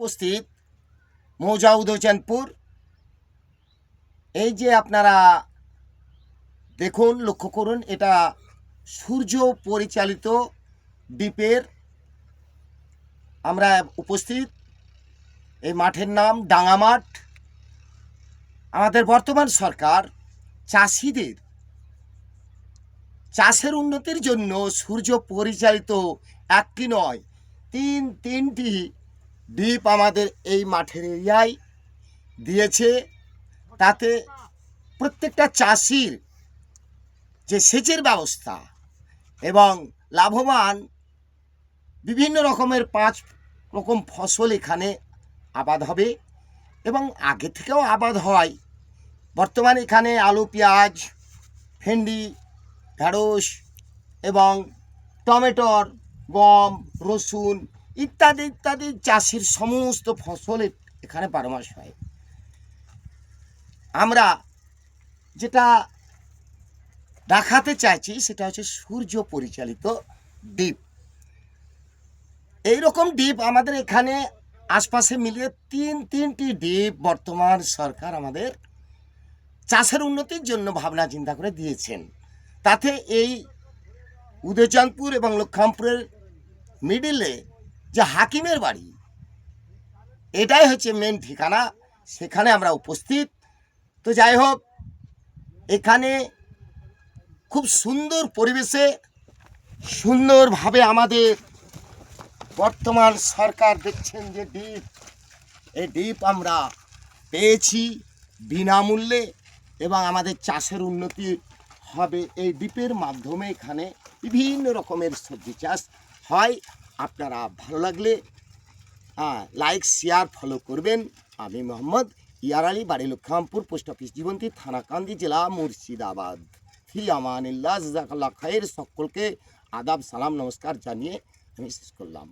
উপস্থিত মৌজা উদয়চাঁদপুর। এই যে আপনারা দেখুন, লক্ষ্য করুন, এটা সূর্য পরিচালিত দ্বীপের আমরা উপস্থিত। এই মাঠের নাম ডাঙ্গামাঠ। আমাদের বর্তমান সরকার চাষিদের চাষের উন্নতির জন্য সূর্য পরিচালিত একটি নয়, তিনটি দ্বীপ আমাদের এই মাঠের এরিয়ায় দিয়েছে। তাতে প্রত্যেকটা চাষির যে সেচের ব্যবস্থা এবং লাভবান বিভিন্ন রকমের 5 রকম ফসল এখানে আবাদ হবে এবং আগে থেকেও আবাদ হয়। বর্তমানে এখানে আলু, পেঁয়াজ, ভেন্ডি, ঢেঁড়স এবং টমেটোর, গম, রসুন ইত্যাদি ইত্যাদি চাষের সমস্ত ফসল এখানে 12 মাস হয়। আমরা যেটা দেখাতে চাইছি সেটা হচ্ছে সূর্য পরিচালিত দ্বীপ। এইরকম দ্বীপ আমাদের এখানে আশপাশে মিলিয়ে তিনটি দ্বীপ বর্তমান সরকার আমাদের চাষের উন্নতির জন্য ভাবনা চিন্তা করে দিয়েছেন। তাতে এই উদয়চাঁদপুর এবং লক্ষ্মীমপুরের মিডিলে যে হাকিমের বাড়ি, এটাই হচ্ছে মেন ঠিকানা, সেখানে আমরা উপস্থিত। তো যাই হোক, এখানে খুব সুন্দর পরিবেশে সুন্দরভাবে আমাদের বর্তমান সরকার দেখছেন যে দ্বীপ, এই দ্বীপ আমরা পেয়েছি বিনামূল্যে এবং আমাদের চাষের উন্নতি হবে এই দ্বীপের মাধ্যমে। এখানে বিভিন্ন রকমের সবজি চাষ হয়। আপনারা ভালো লাগলে লাইক, শেয়ার, ফলো করবেন। আমি মোহাম্মদ ইয়ার আলী, বাড়ি লক্ষ্মীমপুর, পোস্ট অফিস জীবন্তী, থানা কান্দি, জেলা মুর্শিদাবাদ। ফি আমানিল্লাহ, জাযাকাল্লাহ খায়ের। সকলকে আদাব, সালাম, নমস্কার জানিয়ে আমি শেষ করলাম।